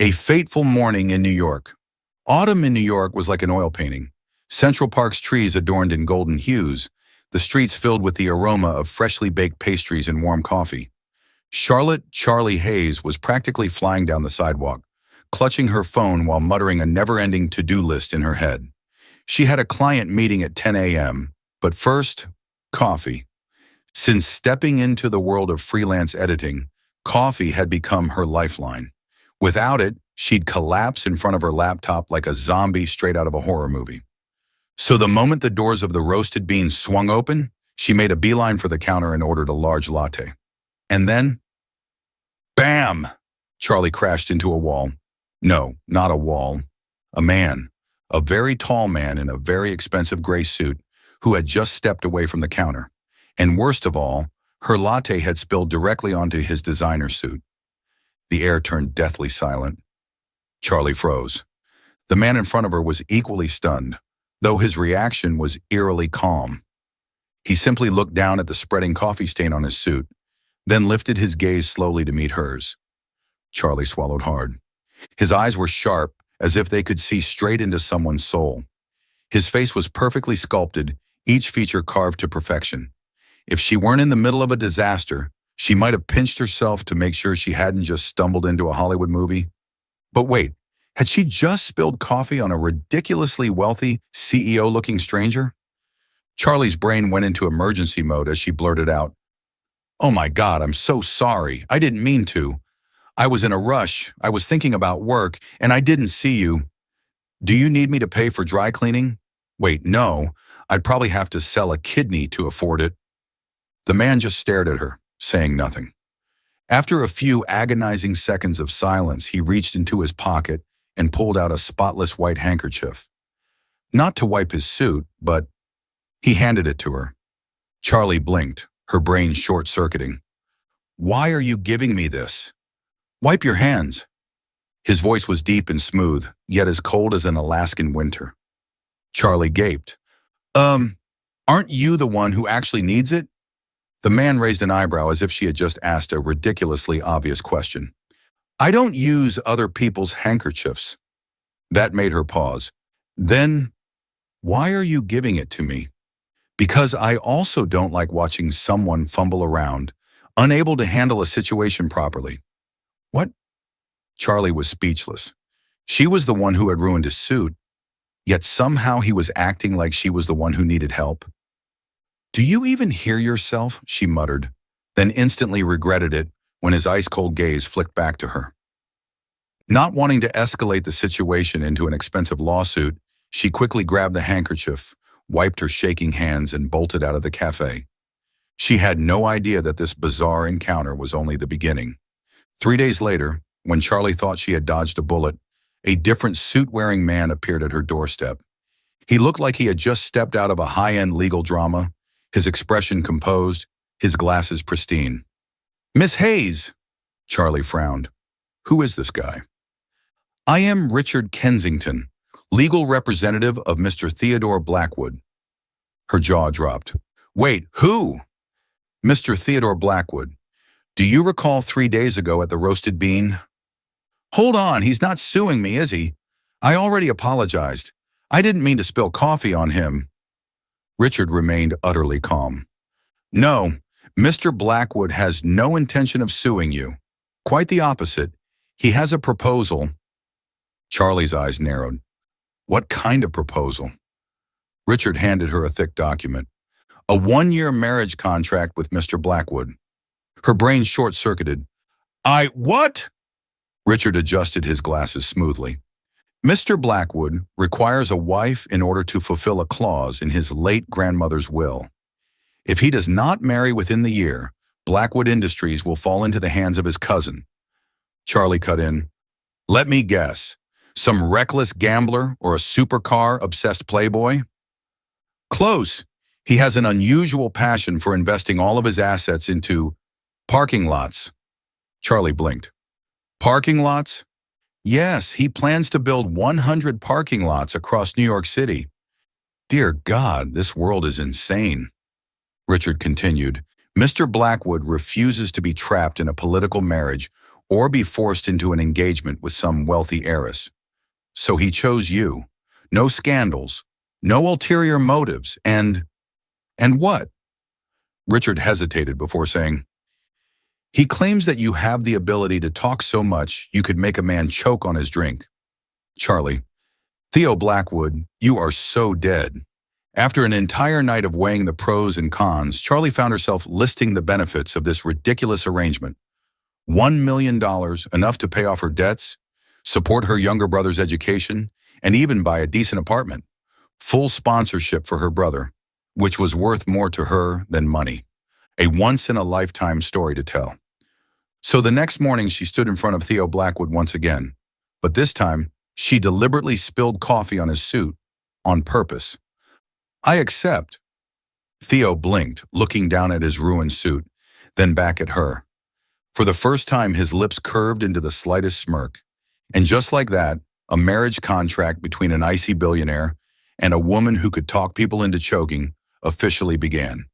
A fateful morning in New York. Autumn in New York was like an oil painting. Central Park's trees adorned in golden hues, the streets filled with the aroma of freshly baked pastries and warm coffee. Charlotte Charlie Hayes was practically flying down the sidewalk, clutching her phone while muttering a never-ending to-do list in her head. She had a client meeting at 10 a.m., but first, coffee. Since stepping into the world of freelance editing, coffee had become her lifeline. Without it, she'd collapse in front of her laptop like a zombie straight out of a horror movie. So the moment the doors of the roasted beans swung open, she made a beeline for the counter and ordered a large latte. And then, bam! Charlie crashed into a wall. No, not a wall. A man. A very tall man in a very expensive gray suit who had just stepped away from the counter. And worst of all, her latte had spilled directly onto his designer suit. The air turned deathly silent. Charlie froze. The man in front of her was equally stunned, though his reaction was eerily calm. He simply looked down at the spreading coffee stain on his suit, then lifted his gaze slowly to meet hers. Charlie swallowed hard. His eyes were sharp, as if they could see straight into someone's soul. His face was perfectly sculpted, each feature carved to perfection. If she weren't in the middle of a disaster, she might have pinched herself to make sure she hadn't just stumbled into a Hollywood movie. But wait, had she just spilled coffee on a ridiculously wealthy, CEO-looking stranger? Charlie's brain went into emergency mode as she blurted out, "Oh my God, I'm so sorry. I didn't mean to. I was in a rush. I was thinking about work, and I didn't see you. Do you need me to pay for dry cleaning? Wait, no. I'd probably have to sell a kidney to afford it." The man just stared at her, saying nothing. After a few agonizing seconds of silence, he reached into his pocket and pulled out a spotless white handkerchief. Not to wipe his suit, but he handed it to her. Charlie blinked, her brain short-circuiting. "Why are you giving me this? Wipe your hands." His voice was deep and smooth, yet as cold as an Alaskan winter. Charlie gaped. Aren't you the one who actually needs it?" The man raised an eyebrow as if she had just asked a ridiculously obvious question. "I don't use other people's handkerchiefs." That made her pause. "Then, why are you giving it to me?" "Because I also don't like watching someone fumble around, unable to handle a situation properly." "What?" Charlie was speechless. She was the one who had ruined his suit, yet somehow he was acting like she was the one who needed help. "Do you even hear yourself?" she muttered, then instantly regretted it when his ice-cold gaze flicked back to her. Not wanting to escalate the situation into an expensive lawsuit, she quickly grabbed the handkerchief, wiped her shaking hands, and bolted out of the cafe. She had no idea that this bizarre encounter was only the beginning. 3 days later, when Charlie thought she had dodged a bullet, a different suit-wearing man appeared at her doorstep. He looked like he had just stepped out of a high-end legal drama, his expression composed, his glasses pristine. "Miss Hayes!" Charlie frowned. "Who is this guy?" "I am Richard Kensington, legal representative of Mr. Theodore Blackwood." Her jaw dropped. "Wait, who?" "Mr. Theodore Blackwood. Do you recall 3 days ago at the Roasted Bean?" "Hold on, he's not suing me, is he? I already apologized. I didn't mean to spill coffee on him." Richard remained utterly calm. "No, Mr. Blackwood has no intention of suing you. Quite the opposite. He has a proposal." Charlie's eyes narrowed. "What kind of proposal?" Richard handed her a thick document. "A 1-year marriage contract with Mr. Blackwood." Her brain short-circuited. What?" Richard adjusted his glasses smoothly. "Mr. Blackwood requires a wife in order to fulfill a clause in his late grandmother's will. If he does not marry within the year, Blackwood Industries will fall into the hands of his cousin." Charlie cut in. "Let me guess. Some reckless gambler or a supercar-obsessed playboy?" "Close. He has an unusual passion for investing all of his assets into parking lots." Charlie blinked. "Parking lots?" "Yes, he plans to build 100 parking lots across New York City." "Dear God, this world is insane." Richard continued, "Mr. Blackwood refuses to be trapped in a political marriage or be forced into an engagement with some wealthy heiress. So he chose you. No scandals, no ulterior motives, and what? Richard hesitated before saying, he claims that you have the ability to talk so much you could make a man choke on his drink. Charlie, Theo Blackwood, you are so dead. After an entire night of weighing the pros and cons, Charlie found herself listing the benefits of this ridiculous arrangement. $1 million, enough to pay off her debts, support her younger brother's education, and even buy a decent apartment. Full sponsorship for her brother, which was worth more to her than money. A once-in-a-lifetime story to tell. So the next morning she stood in front of Theo Blackwood once again, but this time she deliberately spilled coffee on his suit, on purpose. I accept. Theo blinked, looking down at his ruined suit, then back at her. For the first time his lips curved into the slightest smirk. And just like that, a marriage contract between an icy billionaire and a woman who could talk people into choking officially began.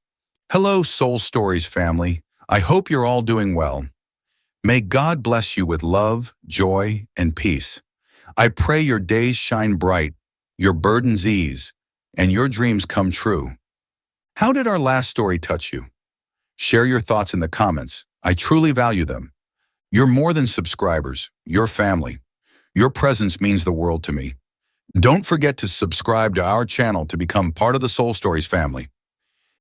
Hello, Soul Stories family. I hope you're all doing well. May God bless you with love, joy, and peace. I pray your days shine bright, your burdens ease, and your dreams come true. How did our last story touch you? Share your thoughts in the comments. I truly value them. You're more than subscribers, you're family. Your presence means the world to me. Don't forget to subscribe to our channel to become part of the Soul Stories family.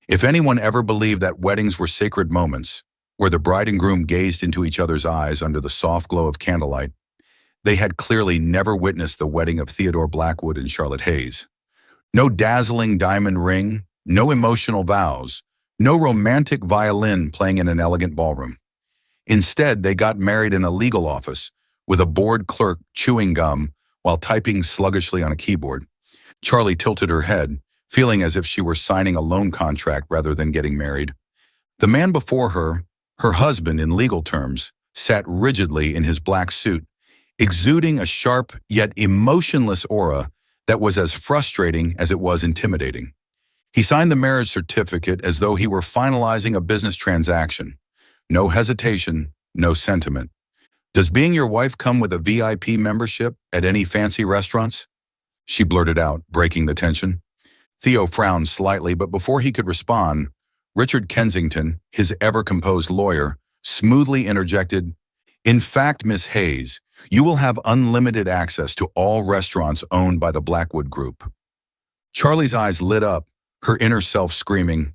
If anyone ever believed that weddings were sacred moments, where the bride and groom gazed into each other's eyes under the soft glow of candlelight, they had clearly never witnessed the wedding of Theodore Blackwood and Charlotte Hayes. No dazzling diamond ring, no emotional vows, no romantic violin playing in an elegant ballroom. Instead, they got married in a legal office, with a bored clerk chewing gum while typing sluggishly on a keyboard. Charlie tilted her head, feeling as if she were signing a loan contract rather than getting married. The man before her, her husband in legal terms, sat rigidly in his black suit, exuding a sharp yet emotionless aura that was as frustrating as it was intimidating. He signed the marriage certificate as though he were finalizing a business transaction. No hesitation, no sentiment. Does being your wife come with a VIP membership at any fancy restaurants? She blurted out, breaking the tension. Theo frowned slightly, but before he could respond, Richard Kensington, his ever-composed lawyer, smoothly interjected, in fact, Miss Hayes, you will have unlimited access to all restaurants owned by the Blackwood Group. Charlie's eyes lit up, her inner self screaming,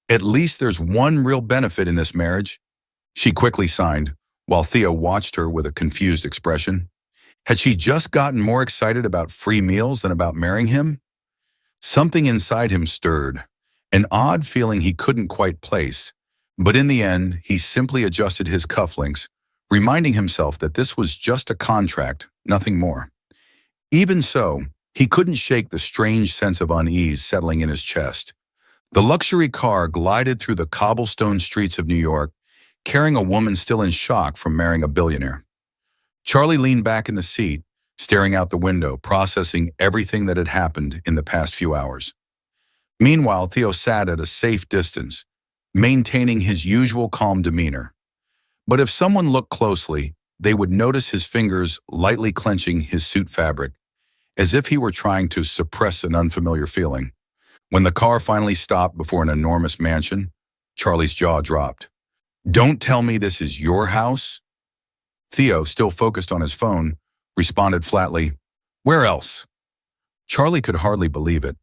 at least there's one real benefit in this marriage. She quickly signed, while Theo watched her with a confused expression. Had she just gotten more excited about free meals than about marrying him? Something inside him stirred, an odd feeling he couldn't quite place, but in the end, he simply adjusted his cufflinks, reminding himself that this was just a contract, nothing more. Even so, he couldn't shake the strange sense of unease settling in his chest. The luxury car glided through the cobblestone streets of New York, carrying a woman still in shock from marrying a billionaire. Charlie leaned back in the seat, staring out the window, processing everything that had happened in the past few hours. Meanwhile, Theo sat at a safe distance, maintaining his usual calm demeanor. But if someone looked closely, they would notice his fingers lightly clenching his suit fabric, as if he were trying to suppress an unfamiliar feeling. When the car finally stopped before an enormous mansion, Charlie's jaw dropped. Don't tell me this is your house? Theo, still focused on his phone, responded flatly, where else? Charlie could hardly believe it.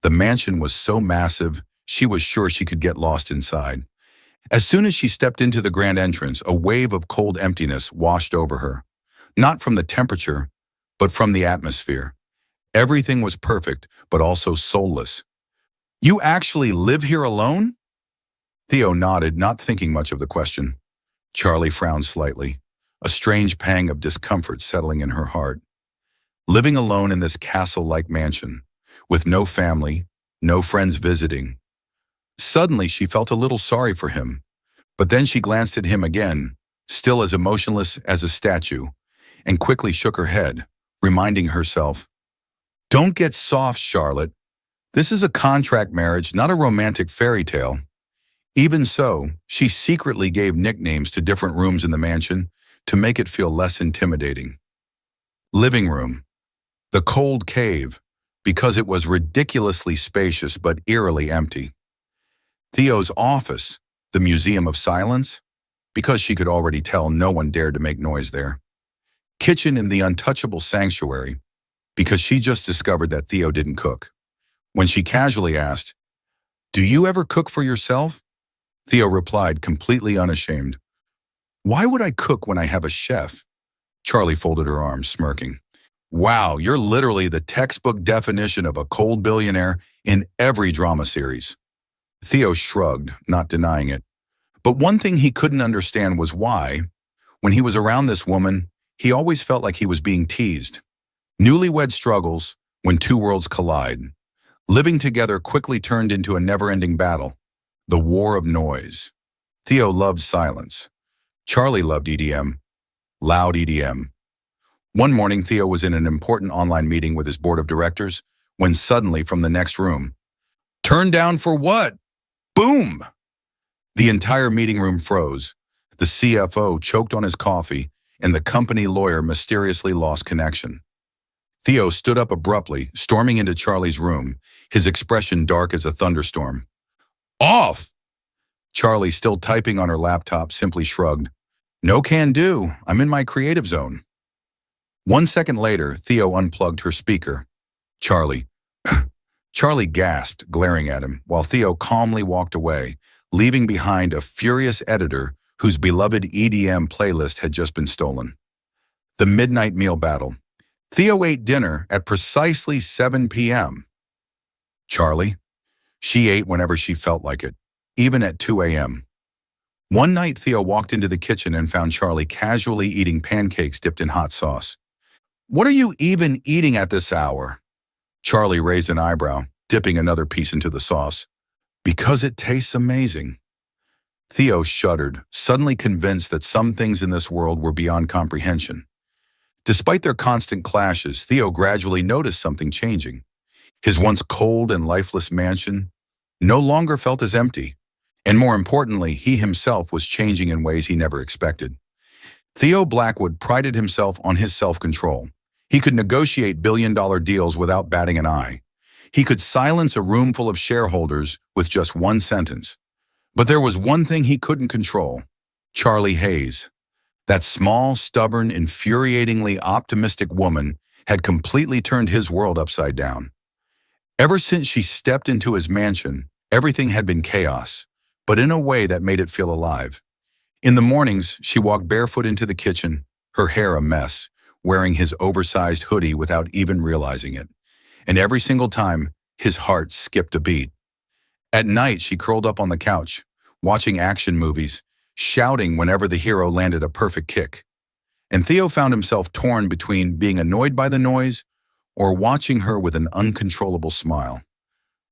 The mansion was so massive, she was sure she could get lost inside. As soon as she stepped into the grand entrance, a wave of cold emptiness washed over her. Not from the temperature, but from the atmosphere. Everything was perfect, but also soulless. You actually live here alone? Theo nodded, not thinking much of the question. Charlie frowned slightly, a strange pang of discomfort settling in her heart. Living alone in this castle-like mansion, with no family, no friends visiting. Suddenly, she felt a little sorry for him, but then she glanced at him again, still as emotionless as a statue, and quickly shook her head, reminding herself, don't get soft, Charlotte. This is a contract marriage, not a romantic fairy tale. Even so, she secretly gave nicknames to different rooms in the mansion to make it feel less intimidating. Living room. The cold cave, because it was ridiculously spacious but eerily empty. Theo's office, the Museum of Silence, because she could already tell no one dared to make noise there. Kitchen in the untouchable sanctuary, because she just discovered that Theo didn't cook. When she casually asked, "Do you ever cook for yourself?" Theo replied, completely unashamed, "Why would I cook when I have a chef?" Charlie folded her arms, smirking. "Wow, you're literally the textbook definition of a cold billionaire in every drama series." Theo shrugged, not denying it. But one thing he couldn't understand was why, when he was around this woman, he always felt like he was being teased. Newlywed struggles when two worlds collide. Living together quickly turned into a never-ending battle, the war of noise. Theo loved silence. Charlie loved EDM, loud EDM. One morning, Theo was in an important online meeting with his board of directors when suddenly from the next room, "Turn down for what?" Boom! The entire meeting room froze. The CFO choked on his coffee, and the company lawyer mysteriously lost connection. Theo stood up abruptly, storming into Charlie's room, his expression dark as a thunderstorm. "Off!" Charlie, still typing on her laptop, simply shrugged. "No can do. I'm in my creative zone." 1 second later, Theo unplugged her speaker. "Charlie." Charlie gasped, glaring at him, while Theo calmly walked away, leaving behind a furious editor whose beloved EDM playlist had just been stolen. The midnight meal battle. Theo ate dinner at precisely 7 p.m. Charlie? She ate whenever she felt like it, even at 2 a.m. One night, Theo walked into the kitchen and found Charlie casually eating pancakes dipped in hot sauce. "What are you even eating at this hour?" Charlie raised an eyebrow, dipping another piece into the sauce. "Because it tastes amazing." Theo shuddered, suddenly convinced that some things in this world were beyond comprehension. Despite their constant clashes, Theo gradually noticed something changing. His once cold and lifeless mansion no longer felt as empty, and more importantly, he himself was changing in ways he never expected. Theo Blackwood prided himself on his self-control. He could negotiate billion-dollar deals without batting an eye. He could silence a room full of shareholders with just one sentence. But there was one thing he couldn't control: Charlie Hayes. That small, stubborn, infuriatingly optimistic woman had completely turned his world upside down. Ever since she stepped into his mansion, everything had been chaos, but in a way that made it feel alive. In the mornings, she walked barefoot into the kitchen, her hair a mess, wearing his oversized hoodie without even realizing it. And every single time, his heart skipped a beat. At night, she curled up on the couch, watching action movies, shouting whenever the hero landed a perfect kick. And Theo found himself torn between being annoyed by the noise or watching her with an uncontrollable smile.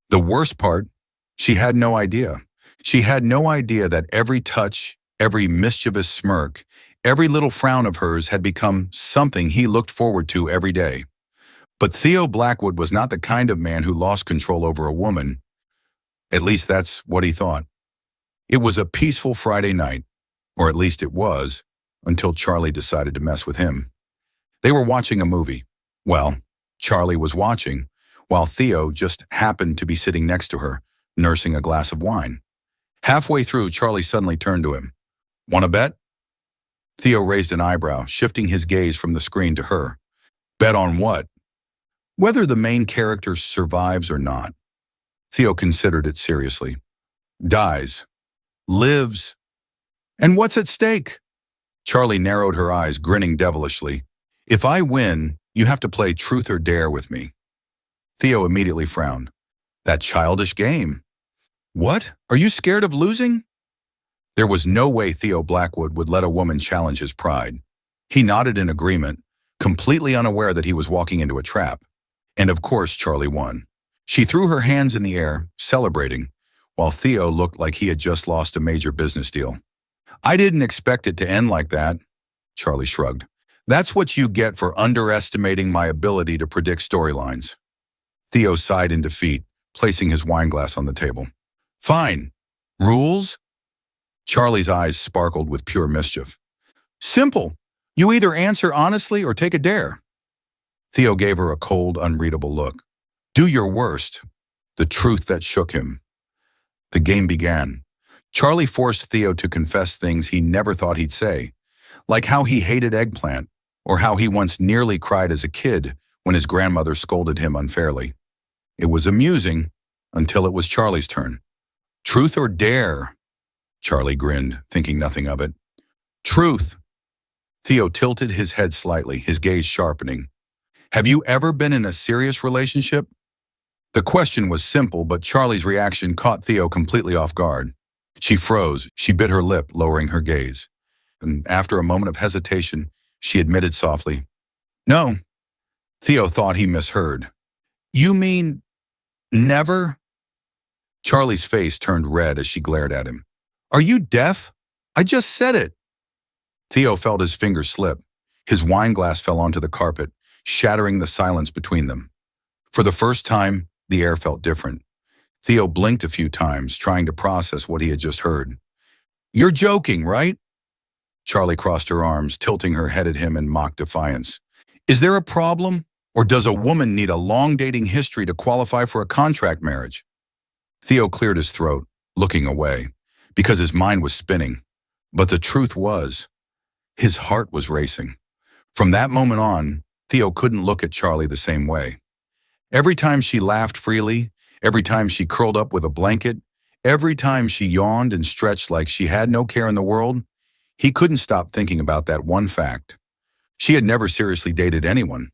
The worst part, she had no idea. She had no idea that every touch, every mischievous smirk, every little frown of hers had become something he looked forward to every day. But Theo Blackwood was not the kind of man who lost control over a woman. At least that's what he thought. It was a peaceful Friday night, or at least it was, until Charlie decided to mess with him. They were watching a movie. Well, Charlie was watching, while Theo just happened to be sitting next to her, nursing a glass of wine. Halfway through, Charlie suddenly turned to him. "Want to bet?" Theo raised an eyebrow, shifting his gaze from the screen to her. "Bet on what?" "Whether the main character survives or not." Theo considered it seriously. "Dies. Lives. And what's at stake?" Charlie narrowed her eyes, grinning devilishly. "If I win, you have to play truth or dare with me." Theo immediately frowned. "That childish game." "What? Are you scared of losing?" There was no way Theo Blackwood would let a woman challenge his pride. He nodded in agreement, completely unaware that he was walking into a trap. And of course, Charlie won. She threw her hands in the air, celebrating, while Theo looked like he had just lost a major business deal. "I didn't expect it to end like that," Charlie shrugged. "That's what you get for underestimating my ability to predict storylines." Theo sighed in defeat, placing his wineglass on the table. "Fine. Rules?" Charlie's eyes sparkled with pure mischief. "Simple. You either answer honestly or take a dare. Theo gave her a cold, unreadable look. Do your worst. The truth that shook him. The game began. Charlie forced Theo to confess things he never thought he'd say, like how he hated eggplant, or how he once nearly cried as a kid when his grandmother scolded him unfairly. It was amusing until it was Charlie's turn. Truth or dare? Charlie grinned, thinking nothing of it. Truth. Theo tilted his head slightly, his gaze sharpening. Have you ever been in a serious relationship? The question was simple, but Charlie's reaction caught Theo completely off guard. She froze, she bit her lip, lowering her gaze. And after a moment of hesitation, she admitted softly, No. Theo thought he misheard. You mean never? Charlie's face turned red as she glared at him. Are you deaf? I just said it. Theo felt his fingers slip. His wine glass fell onto the carpet, shattering the silence between them. For the first time, the air felt different. Theo blinked a few times, trying to process what he had just heard. You're joking, right? Charlie crossed her arms, tilting her head at him in mock defiance. Is there a problem? Or does a woman need a long dating history to qualify for a contract marriage? Theo cleared his throat, looking away, because his mind was spinning. But the truth was, his heart was racing. From that moment on, Theo couldn't look at Charlie the same way. Every time she laughed freely, every time she curled up with a blanket, every time she yawned and stretched like she had no care in the world, he couldn't stop thinking about that one fact. She had never seriously dated anyone.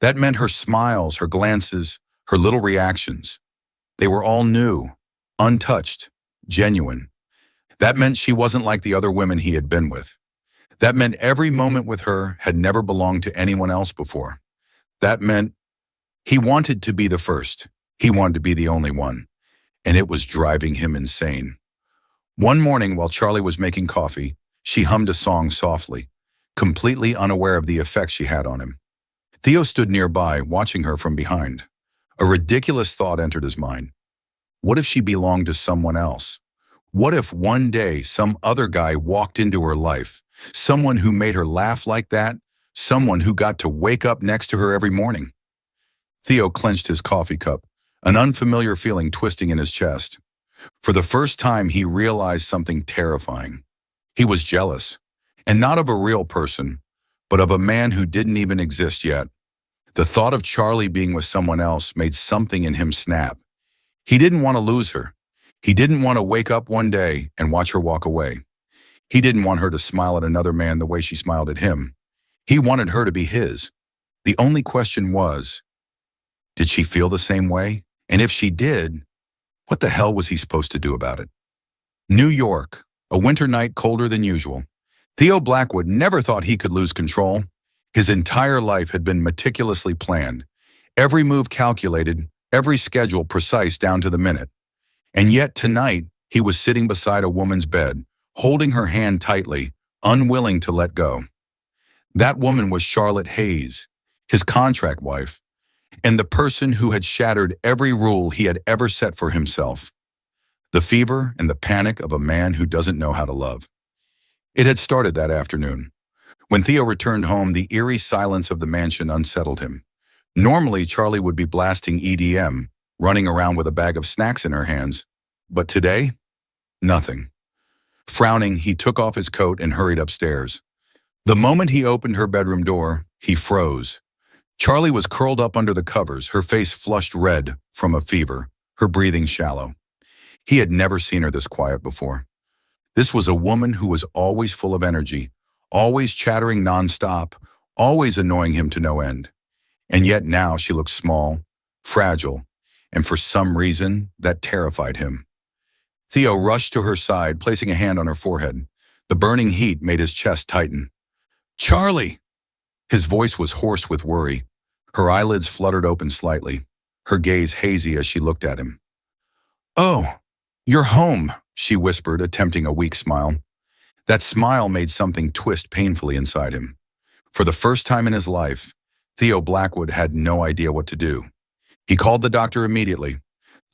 That meant her smiles, her glances, her little reactions. They were all new, untouched, genuine. That meant she wasn't like the other women he had been with. That meant every moment with her had never belonged to anyone else before. That meant he wanted to be the first. He wanted to be the only one. And it was driving him insane. One morning while Charlie was making coffee, she hummed a song softly, completely unaware of the effect she had on him. Theo stood nearby, watching her from behind. A ridiculous thought entered his mind. What if she belonged to someone else? What if one day some other guy walked into her life? Someone who made her laugh like that? Someone who got to wake up next to her every morning? Theo clenched his coffee cup, an unfamiliar feeling twisting in his chest. For the first time, he realized something terrifying. He was jealous, and not of a real person, but of a man who didn't even exist yet. The thought of Charlie being with someone else made something in him snap. He didn't want to lose her. He didn't want to wake up one day and watch her walk away. He didn't want her to smile at another man the way she smiled at him. He wanted her to be his. The only question was, did she feel the same way? And if she did, what the hell was he supposed to do about it? New York, a winter night colder than usual. Theo Blackwood never thought he could lose control. His entire life had been meticulously planned, every move calculated, every schedule precise down to the minute. And yet tonight, he was sitting beside a woman's bed, holding her hand tightly, unwilling to let go. That woman was Charlotte Hayes, his contract wife, and the person who had shattered every rule he had ever set for himself. The fever and the panic of a man who doesn't know how to love. It had started that afternoon. When Theo returned home, the eerie silence of the mansion unsettled him. Normally, Charlie would be blasting EDM, running around with a bag of snacks in her hands. But today, nothing. Frowning, he took off his coat and hurried upstairs. The moment he opened her bedroom door, he froze. Charlie was curled up under the covers, her face flushed red from a fever, her breathing shallow. He had never seen her this quiet before. This was a woman who was always full of energy, always chattering nonstop, always annoying him to no end. And yet now she looked small, fragile, and for some reason that terrified him. Theo rushed to her side, placing a hand on her forehead. The burning heat made his chest tighten. "Charlie!" His voice was hoarse with worry. Her eyelids fluttered open slightly, her gaze hazy as she looked at him. "Oh, you're home," she whispered, attempting a weak smile. That smile made something twist painfully inside him. For the first time in his life, Theo Blackwood had no idea what to do. He called the doctor immediately.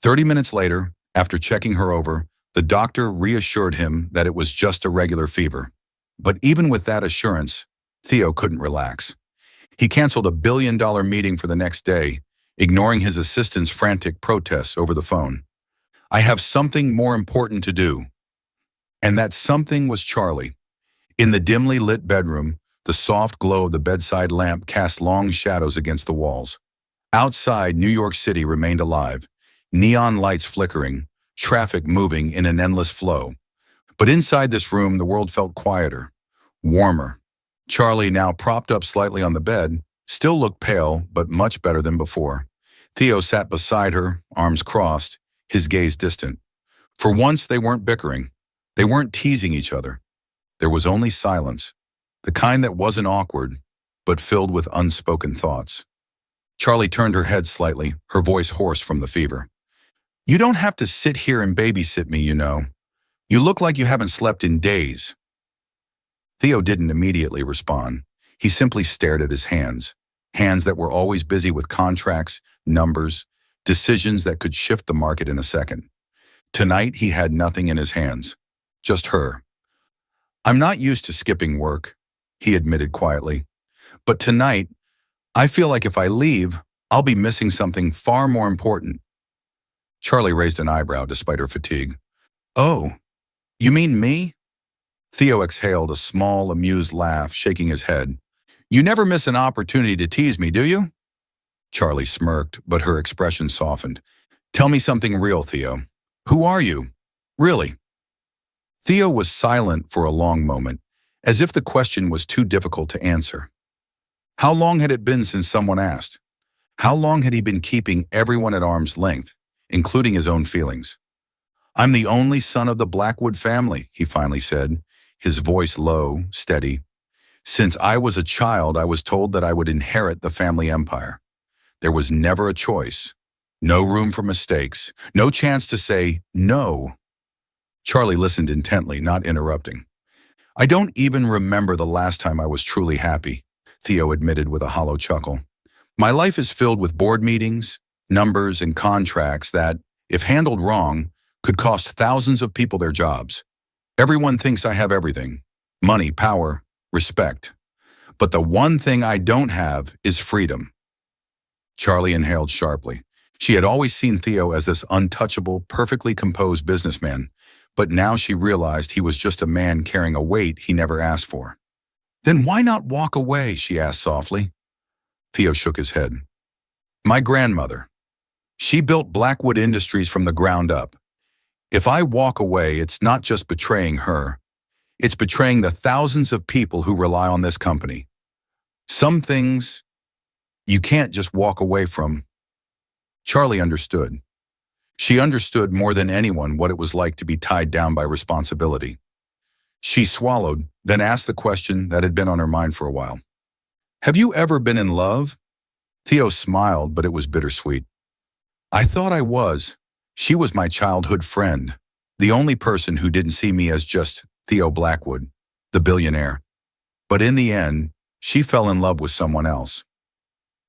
30 minutes later, after checking her over, the doctor reassured him that it was just a regular fever. But even with that assurance, Theo couldn't relax. He canceled $1 billion meeting for the next day, ignoring his assistant's frantic protests over the phone. I have something more important to do. And that something was Charlie. In the dimly lit bedroom, the soft glow of the bedside lamp cast long shadows against the walls. Outside, New York City remained alive, neon lights flickering, traffic moving in an endless flow. But inside this room, the world felt quieter, warmer. Charlie, now propped up slightly on the bed, still looked pale, but much better than before. Theo sat beside her, arms crossed, his gaze distant. For once, they weren't bickering. They weren't teasing each other. There was only silence, the kind that wasn't awkward, but filled with unspoken thoughts. Charlie turned her head slightly, her voice hoarse from the fever. You don't have to sit here and babysit me, you know. You look like you haven't slept in days. Theo didn't immediately respond. He simply stared at his hands that were always busy with contracts, numbers, decisions that could shift the market in a second. Tonight, he had nothing in his hands, just her. I'm not used to skipping work, he admitted quietly. But tonight, I feel like if I leave, I'll be missing something far more important. Charlie raised an eyebrow despite her fatigue. Oh, you mean me? Theo exhaled a small, amused laugh, shaking his head. You never miss an opportunity to tease me, do you? Charlie smirked, but her expression softened. Tell me something real, Theo. Who are you? Really? Theo was silent for a long moment, as if the question was too difficult to answer. How long had it been since someone asked? How long had he been keeping everyone at arm's length, including his own feelings? I'm the only son of the Blackwood family, he finally said, his voice low, steady. Since I was a child, I was told that I would inherit the family empire. There was never a choice, no room for mistakes, no chance to say no. Charlie listened intently, not interrupting. I don't even remember the last time I was truly happy, Theo admitted with a hollow chuckle. My life is filled with board meetings, numbers, and contracts that, if handled wrong, could cost thousands of people their jobs. Everyone thinks I have everything: money, power, respect. But the one thing I don't have is freedom. Charlie inhaled sharply. She had always seen Theo as this untouchable, perfectly composed businessman, but now she realized he was just a man carrying a weight he never asked for. Then why not walk away, she asked softly. Theo shook his head. My grandmother. She built Blackwood Industries from the ground up. If I walk away, it's not just betraying her. It's betraying the thousands of people who rely on this company. Some things you can't just walk away from. Charlie understood. She understood more than anyone what it was like to be tied down by responsibility. She swallowed, then asked the question that had been on her mind for a while. Have you ever been in love? Theo smiled, but it was bittersweet. I thought I was. She was my childhood friend, the only person who didn't see me as just Theo Blackwood, the billionaire. But in the end, she fell in love with someone else.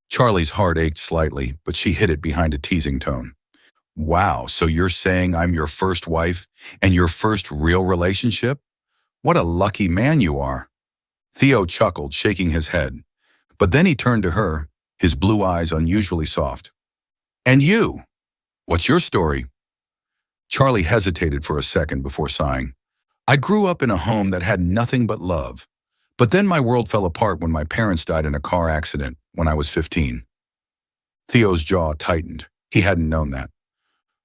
Charlie's heart ached slightly, but she hid it behind a teasing tone. Wow, so you're saying I'm your first wife and your first real relationship? What a lucky man you are. Theo chuckled, shaking his head. But then he turned to her, his blue eyes unusually soft. And you? What's your story? Charlie hesitated for a second before sighing. I grew up in a home that had nothing but love. But then my world fell apart when my parents died in a car accident when I was 15. Theo's jaw tightened. He hadn't known that.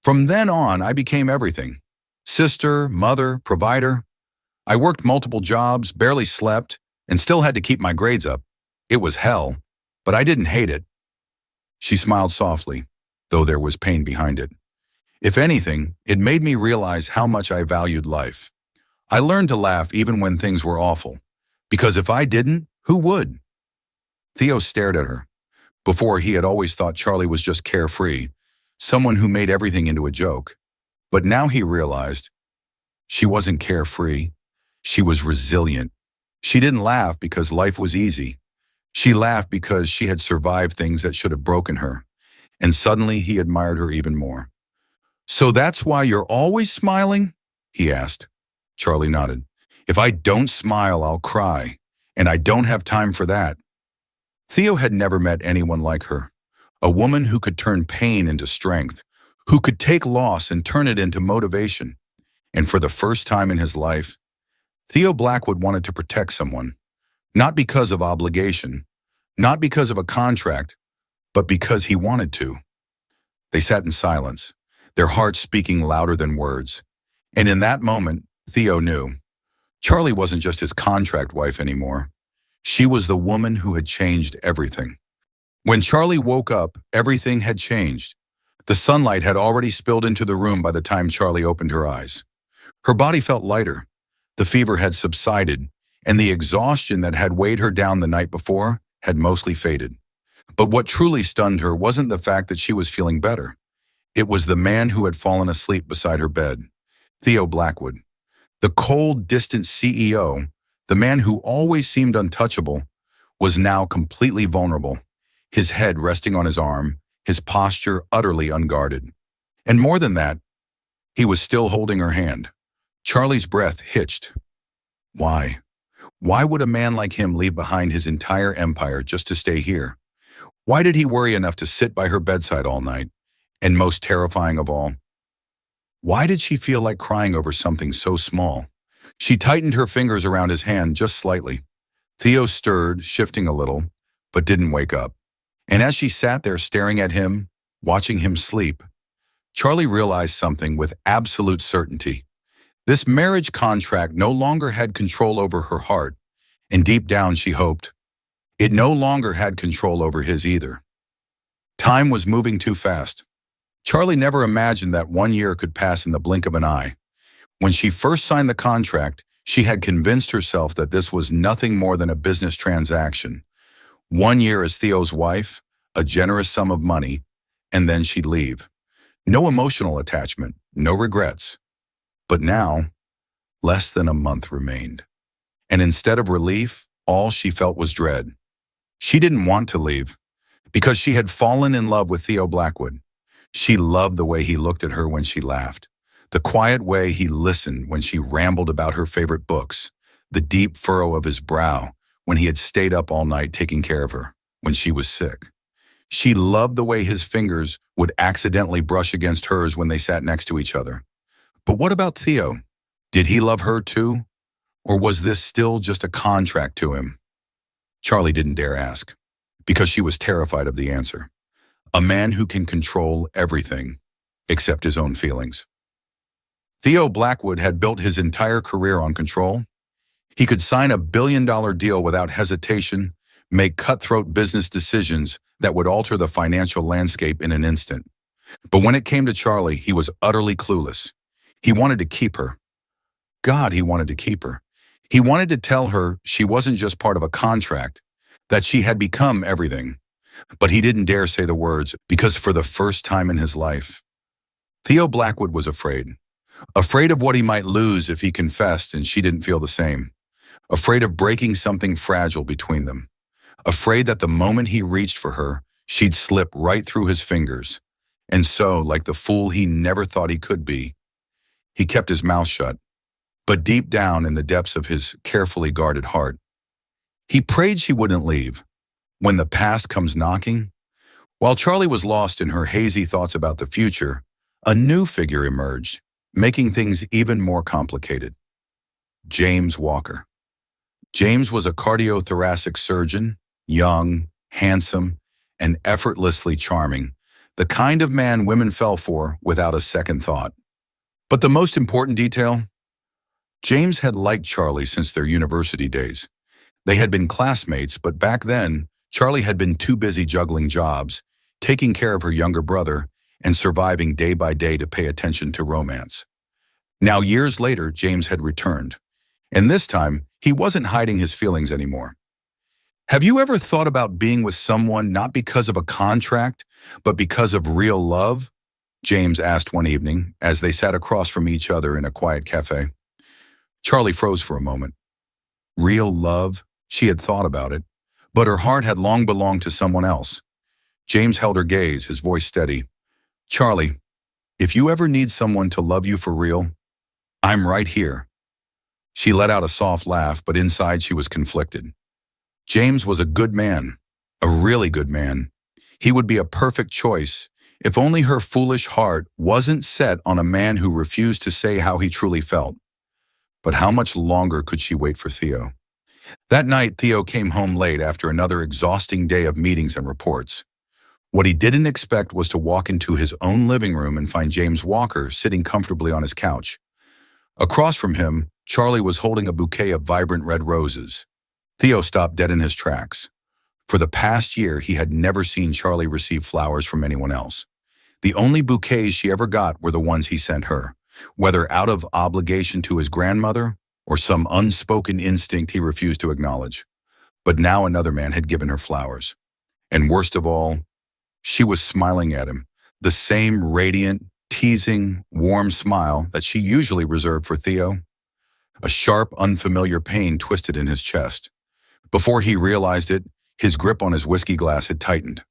From then on, I became everything. Sister, mother, provider. I worked multiple jobs, barely slept, and still had to keep my grades up. It was hell, but I didn't hate it. She smiled softly, though there was pain behind it. If anything, it made me realize how much I valued life. I learned to laugh even when things were awful, because if I didn't, who would? Theo stared at her. Before, he had always thought Charlie was just carefree, someone who made everything into a joke. But now he realized she wasn't carefree. She was resilient. She didn't laugh because life was easy. She laughed because she had survived things that should have broken her. And suddenly he admired her even more. So that's why you're always smiling? He asked. Charlie nodded. If I don't smile, I'll cry. and I don't have time for that. Theo had never met anyone like her, a woman who could turn pain into strength, who could take loss and turn it into motivation. And for the first time in his life, Theo Blackwood wanted to protect someone, not because of obligation, not because of a contract, but because he wanted to. They sat in silence, their hearts speaking louder than words. And in that moment, Theo knew Charlie wasn't just his contract wife anymore. She was the woman who had changed everything. When Charlie woke up, everything had changed. The sunlight had already spilled into the room by the time Charlie opened her eyes. Her body felt lighter. The fever had subsided, and the exhaustion that had weighed her down the night before had mostly faded. But what truly stunned her wasn't the fact that she was feeling better. It was the man who had fallen asleep beside her bed, Theo Blackwood. The cold, distant CEO, the man who always seemed untouchable, was now completely vulnerable, his head resting on his arm, his posture utterly unguarded. And more than that, he was still holding her hand. Charlie's breath hitched. Why? Why would a man like him leave behind his entire empire just to stay here? Why did he worry enough to sit by her bedside all night? And most terrifying of all, why did she feel like crying over something so small? She tightened her fingers around his hand just slightly. Theo stirred, shifting a little, but didn't wake up. And as she sat there staring at him, watching him sleep, Charlie realized something with absolute certainty. This marriage contract no longer had control over her heart, and deep down she hoped it no longer had control over his either. Time was moving too fast. Charlie never imagined that 1 year could pass in the blink of an eye. When she first signed the contract, she had convinced herself that this was nothing more than a business transaction. 1 year as Theo's wife, a generous sum of money, and then she'd leave. No emotional attachment, no regrets. But now, less than a month remained. And instead of relief, all she felt was dread. She didn't want to leave, because she had fallen in love with Theo Blackwood. She loved the way he looked at her when she laughed, the quiet way he listened when she rambled about her favorite books, the deep furrow of his brow when he had stayed up all night taking care of her when she was sick. She loved the way his fingers would accidentally brush against hers when they sat next to each other. But what about Theo? Did he love her too? Or was this still just a contract to him? Charlie didn't dare ask, because she was terrified of the answer. A man who can control everything, except his own feelings. Theo Blackwood had built his entire career on control. He could sign $1 billion deal without hesitation, make cutthroat business decisions that would alter the financial landscape in an instant. But when it came to Charlie, he was utterly clueless. He wanted to keep her. God, he wanted to keep her. He wanted to tell her she wasn't just part of a contract, that she had become everything. But he didn't dare say the words, because for the first time in his life, Theo Blackwood was afraid. Afraid of what he might lose if he confessed and she didn't feel the same. Afraid of breaking something fragile between them. Afraid that the moment he reached for her, she'd slip right through his fingers. And so, like the fool he never thought he could be, he kept his mouth shut. But deep down in the depths of his carefully guarded heart, he prayed she wouldn't leave. When the past comes knocking, while Charlie was lost in her hazy thoughts about the future, a new figure emerged, making things even more complicated. James Walker. James was a cardiothoracic surgeon, young, handsome, and effortlessly charming, the kind of man women fell for without a second thought. But the most important detail? James had liked Charlie since their university days. They had been classmates, but back then, Charlie had been too busy juggling jobs, taking care of her younger brother, and surviving day by day to pay attention to romance. Now, years later, James had returned, and this time, he wasn't hiding his feelings anymore. Have you ever thought about being with someone not because of a contract, but because of real love? James asked one evening as they sat across from each other in a quiet cafe. Charlie froze for a moment. Real love? She had thought about it, but her heart had long belonged to someone else. James held her gaze, his voice steady. Charlie, if you ever need someone to love you for real, I'm right here. She let out a soft laugh, but inside she was conflicted. James was a good man, a really good man. He would be a perfect choice if only her foolish heart wasn't set on a man who refused to say how he truly felt. But how much longer could she wait for Theo? That night, Theo came home late after another exhausting day of meetings and reports. What he didn't expect was to walk into his own living room and find James Walker sitting comfortably on his couch. Across from him, Charlie was holding a bouquet of vibrant red roses. Theo stopped dead in his tracks. For the past year, he had never seen Charlie receive flowers from anyone else. The only bouquets she ever got were the ones he sent her, whether out of obligation to his grandmother or some unspoken instinct he refused to acknowledge. But now another man had given her flowers. And worst of all, she was smiling at him, the same radiant, teasing, warm smile that she usually reserved for Theo. A sharp, unfamiliar pain twisted in his chest. Before he realized it, his grip on his whiskey glass had tightened.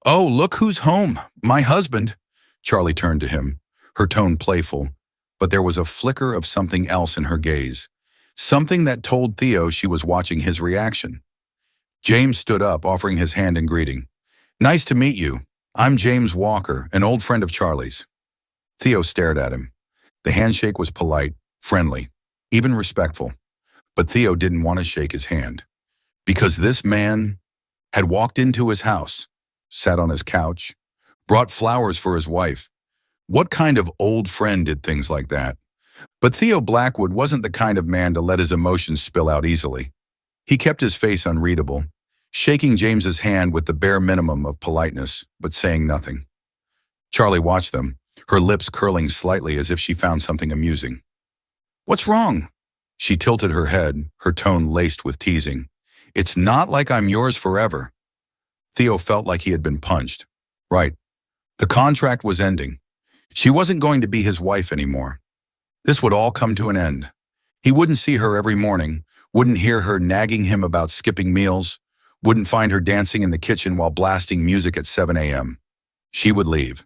"Oh, look who's home, my husband." Charlie turned to him, her tone playful, but there was a flicker of something else in her gaze, something that told Theo she was watching his reaction. James stood up, offering his hand in greeting. "Nice to meet you. I'm James Walker, an old friend of Charlie's." Theo stared at him. The handshake was polite, friendly, even respectful. But Theo didn't want to shake his hand. Because this man had walked into his house, sat on his couch, brought flowers for his wife. What kind of old friend did things like that? But Theo Blackwood wasn't the kind of man to let his emotions spill out easily. He kept his face unreadable, shaking James's hand with the bare minimum of politeness, but saying nothing. Charlie watched them, her lips curling slightly as if she found something amusing. "What's wrong?" She tilted her head, her tone laced with teasing. "It's not like I'm yours forever." Theo felt like he had been punched. Right. The contract was ending. She wasn't going to be his wife anymore. This would all come to an end. He wouldn't see her every morning, wouldn't hear her nagging him about skipping meals, wouldn't find her dancing in the kitchen while blasting music at 7 a.m. She would leave,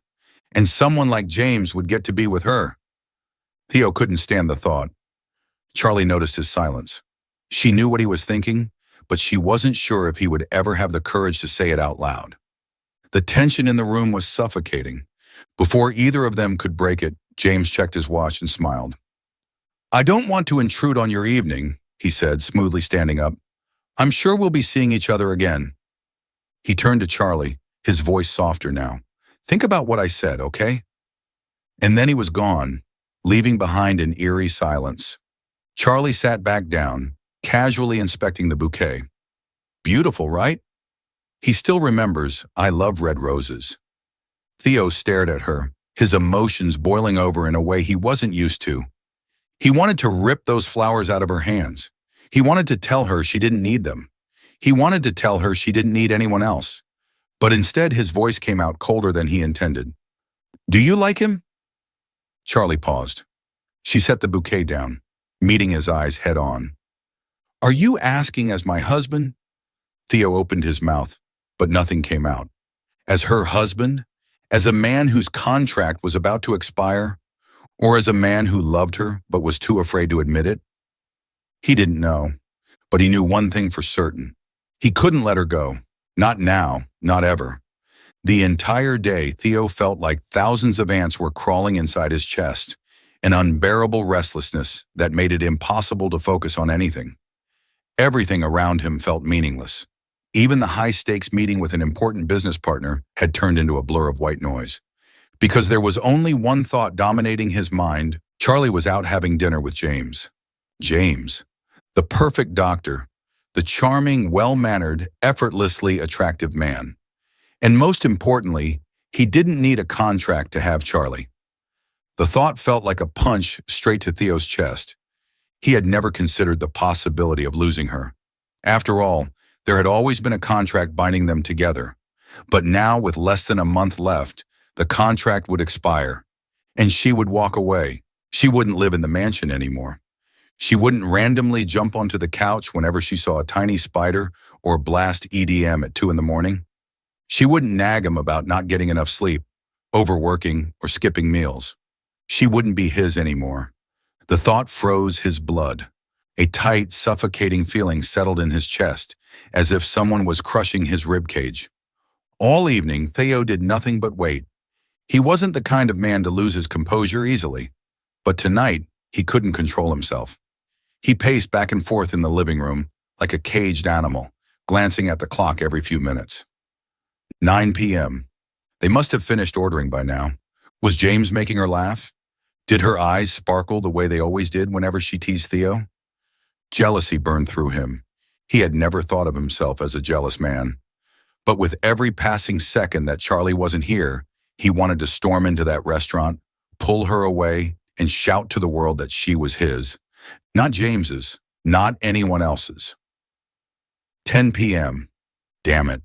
and someone like James would get to be with her. Theo couldn't stand the thought. Charlie noticed his silence. She knew what he was thinking, but she wasn't sure if he would ever have the courage to say it out loud. The tension in the room was suffocating. Before either of them could break it, James checked his watch and smiled. "I don't want to intrude on your evening," he said, smoothly standing up. "I'm sure we'll be seeing each other again." He turned to Charlie, his voice softer now. "Think about what I said, okay?" And then he was gone, leaving behind an eerie silence. Charlie sat back down, casually inspecting the bouquet. "Beautiful, right?" He still remembers, "I love red roses." Theo stared at her, his emotions boiling over in a way he wasn't used to. He wanted to rip those flowers out of her hands. He wanted to tell her she didn't need them. He wanted to tell her she didn't need anyone else. But instead, his voice came out colder than he intended. "Do you like him?" Charlie paused. She set the bouquet down, meeting his eyes head on. "Are you asking as my husband?" Theo opened his mouth, but nothing came out. As her husband? As a man whose contract was about to expire? Or as a man who loved her but was too afraid to admit it? He didn't know, but he knew one thing for certain. He couldn't let her go. Not now, not ever. The entire day, Theo felt like thousands of ants were crawling inside his chest, an unbearable restlessness that made it impossible to focus on anything. Everything around him felt meaningless. Even the high-stakes meeting with an important business partner had turned into a blur of white noise. Because there was only one thought dominating his mind, Charlie was out having dinner with James. James, the perfect doctor, the charming, well-mannered, effortlessly attractive man. And most importantly, he didn't need a contract to have Charlie. The thought felt like a punch straight to Theo's chest. He had never considered the possibility of losing her. After all, there had always been a contract binding them together. But now, with less than a month left, the contract would expire, and she would walk away. She wouldn't live in the mansion anymore. She wouldn't randomly jump onto the couch whenever she saw a tiny spider or blast EDM at 2 a.m. She wouldn't nag him about not getting enough sleep, overworking, or skipping meals. She wouldn't be his anymore. The thought froze his blood. A tight, suffocating feeling settled in his chest, as if someone was crushing his ribcage. All evening, Theo did nothing but wait. He wasn't the kind of man to lose his composure easily, but tonight, he couldn't control himself. He paced back and forth in the living room like a caged animal, glancing at the clock every few minutes. 9 p.m. They must have finished ordering by now. Was James making her laugh? Did her eyes sparkle the way they always did whenever she teased Theo? Jealousy burned through him. He had never thought of himself as a jealous man. But with every passing second that Charlie wasn't here, he wanted to storm into that restaurant, pull her away, and shout to the world that she was his. Not James's, not anyone else's. 10 p.m. Damn it.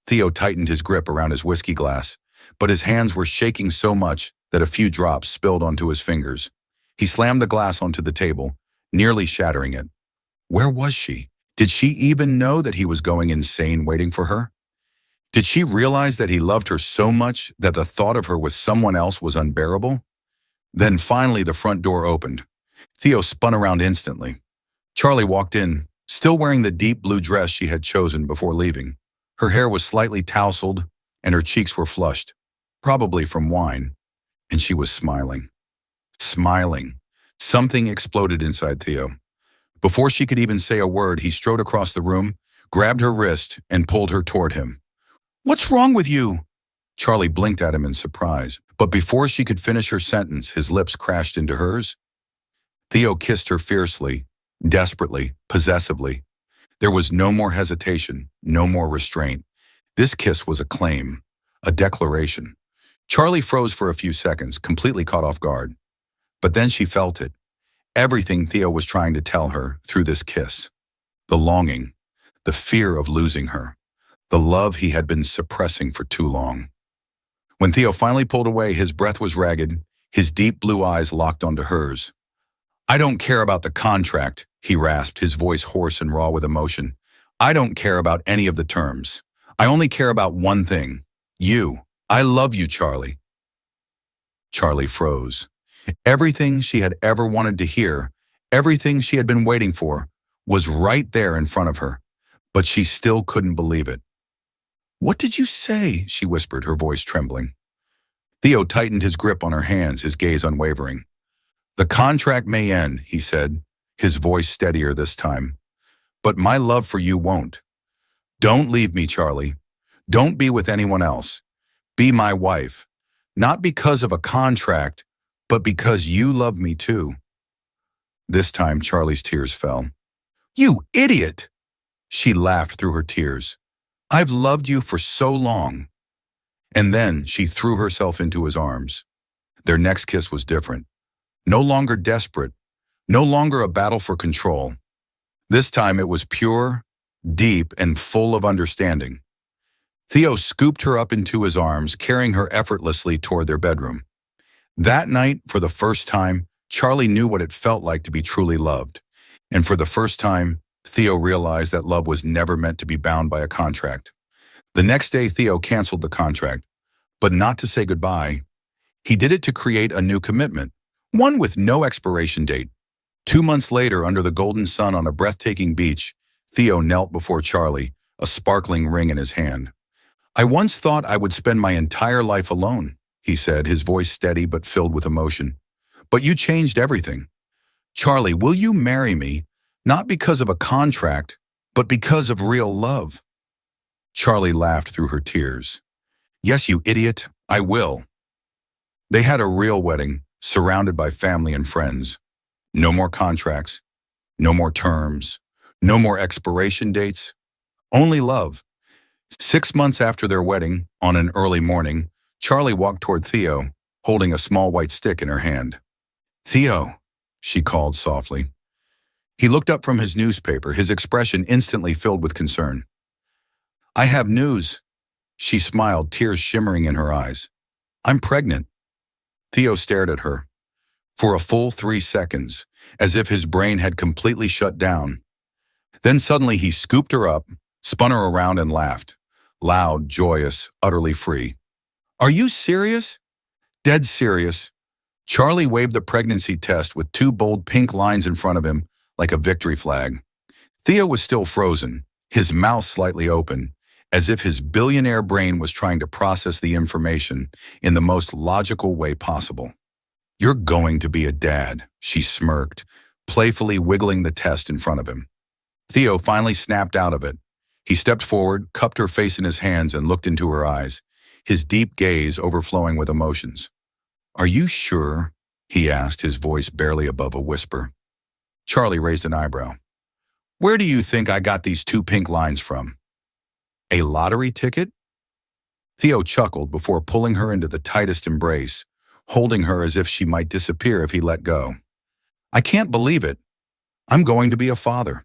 Theo tightened his grip around his whiskey glass, but his hands were shaking so much that a few drops spilled onto his fingers. He slammed the glass onto the table, nearly shattering it. Where was she? Did she even know that he was going insane waiting for her? Did she realize that he loved her so much that the thought of her with someone else was unbearable? Then finally the front door opened. Theo spun around instantly. Charlie walked in, still wearing the deep blue dress she had chosen before leaving. Her hair was slightly tousled, and her cheeks were flushed, probably from wine, and she was smiling. Smiling. Something exploded inside Theo. Before she could even say a word, he strode across the room, grabbed her wrist, and pulled her toward him. "What's wrong with you?" Charlie blinked at him in surprise, but before she could finish her sentence, his lips crashed into hers. Theo kissed her fiercely, desperately, possessively. There was no more hesitation, no more restraint. This kiss was a claim, a declaration. Charlie froze for a few seconds, completely caught off guard. But then she felt it. Everything Theo was trying to tell her through this kiss. The longing, the fear of losing her, the love he had been suppressing for too long. When Theo finally pulled away, his breath was ragged, his deep blue eyes locked onto hers. "I don't care about the contract," he rasped, his voice hoarse and raw with emotion. "I don't care about any of the terms. I only care about one thing. You. I love you, Charlie." Charlie froze. Everything she had ever wanted to hear, everything she had been waiting for, was right there in front of her, but she still couldn't believe it. "What did you say?" she whispered, her voice trembling. Theo tightened his grip on her hands, his gaze unwavering. "The contract may end," he said, his voice steadier this time, "but my love for you won't. Don't leave me, Charlie. Don't be with anyone else. Be my wife. Not because of a contract, but because you love me too." This time, Charlie's tears fell. "You idiot!" She laughed through her tears. "I've loved you for so long." And then she threw herself into his arms. Their next kiss was different. No longer desperate, no longer a battle for control. This time it was pure, deep, and full of understanding. Theo scooped her up into his arms, carrying her effortlessly toward their bedroom. That night, for the first time, Charlie knew what it felt like to be truly loved. And for the first time, Theo realized that love was never meant to be bound by a contract. The next day, Theo canceled the contract, but not to say goodbye. He did it to create a new commitment, one with no expiration date. 2 months later, under the golden sun on a breathtaking beach, Theo knelt before Charlie, a sparkling ring in his hand. "I once thought I would spend my entire life alone," he said, his voice steady but filled with emotion. "But you changed everything. Charlie, will you marry me, not because of a contract, but because of real love?" Charlie laughed through her tears. "Yes, you idiot, I will." They had a real wedding, surrounded by family and friends. No more contracts, no more terms, no more expiration dates, only love. 6 months after their wedding, on an early morning, Charlie walked toward Theo, holding a small white stick in her hand. "Theo," she called softly. He looked up from his newspaper, his expression instantly filled with concern. "I have news." She smiled, tears shimmering in her eyes. "I'm pregnant." Theo stared at her. For a full 3 seconds, as if his brain had completely shut down. Then suddenly he scooped her up, spun her around and laughed. Loud, joyous, utterly free. "Are you serious?" "Dead serious." Charlie waved the pregnancy test with 2 bold pink lines in front of him, like a victory flag. Theo was still frozen, his mouth slightly open, as if his billionaire brain was trying to process the information in the most logical way possible. "You're going to be a dad," she smirked, playfully wiggling the test in front of him. Theo finally snapped out of it. He stepped forward, cupped her face in his hands, and looked into her eyes, his deep gaze overflowing with emotions. "Are you sure?" he asked, his voice barely above a whisper. Charlie raised an eyebrow. "Where do you think I got these 2 pink lines from? A lottery ticket?" Theo chuckled before pulling her into the tightest embrace, holding her as if she might disappear if he let go. "I can't believe it. I'm going to be a father.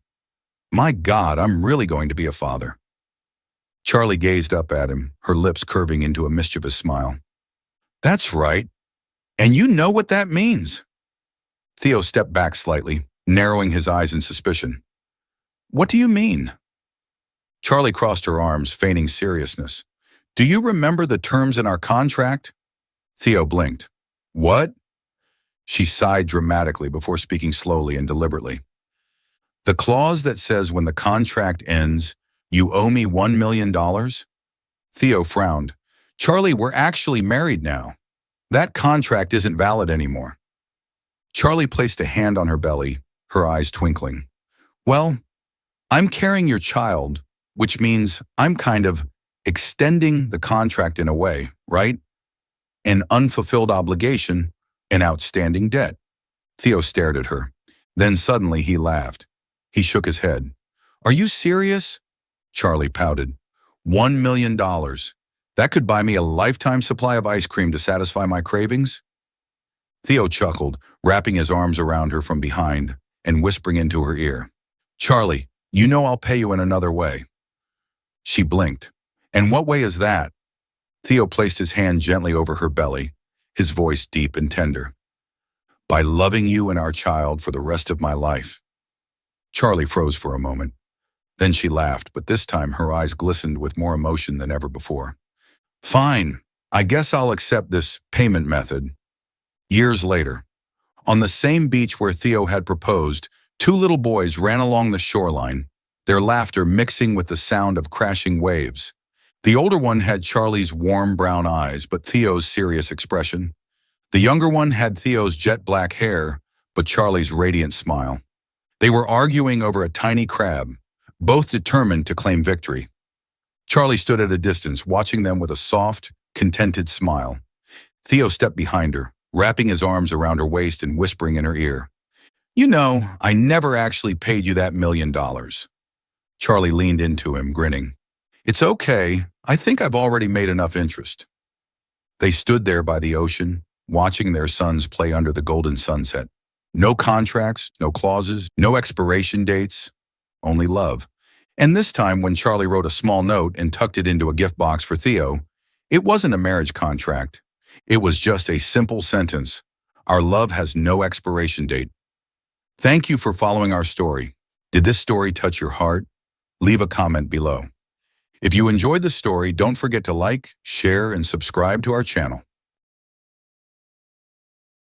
My God, I'm really going to be a father." Charlie gazed up at him, her lips curving into a mischievous smile. "That's right. And you know what that means." Theo stepped back slightly, narrowing his eyes in suspicion. "What do you mean?" Charlie crossed her arms, feigning seriousness. "Do you remember the terms in our contract?" Theo blinked. "What?" She sighed dramatically before speaking slowly and deliberately. "The clause that says when the contract ends, you owe me $1 million? Theo frowned. "Charlie, we're actually married now. That contract isn't valid anymore." Charlie placed a hand on her belly, her eyes twinkling. "Well, I'm carrying your child, which means I'm kind of extending the contract in a way, right? An unfulfilled obligation, an outstanding debt." Theo stared at her. Then suddenly he laughed. He shook his head. "Are you serious?" Charlie pouted. $1 million. That could buy me a lifetime supply of ice cream to satisfy my cravings?" Theo chuckled, wrapping his arms around her from behind and whispering into her ear. "Charlie, you know I'll pay you in another way." She blinked. "And what way is that?" Theo placed his hand gently over her belly, his voice deep and tender. "By loving you and our child for the rest of my life." Charlie froze for a moment. Then she laughed, but this time her eyes glistened with more emotion than ever before. "Fine, I guess I'll accept this payment method." Years later, on the same beach where Theo had proposed, 2 little boys ran along the shoreline, their laughter mixing with the sound of crashing waves. The older one had Charlie's warm brown eyes, but Theo's serious expression. The younger one had Theo's jet black hair, but Charlie's radiant smile. They were arguing over a tiny crab, both determined to claim victory. Charlie stood at a distance, watching them with a soft, contented smile. Theo stepped behind her, wrapping his arms around her waist and whispering in her ear. "You know, I never actually paid you that $1 million. Charlie leaned into him, grinning. "It's okay. I think I've already made enough interest." They stood there by the ocean, watching their sons play under the golden sunset. No contracts, no clauses, no expiration dates, only love. And this time, when Charlie wrote a small note and tucked it into a gift box for Theo, it wasn't a marriage contract. It was just a simple sentence: "Our love has no expiration date." Thank you for following our story. Did this story touch your heart? Leave a comment below. If you enjoyed the story, don't forget to like, share, and subscribe to our channel.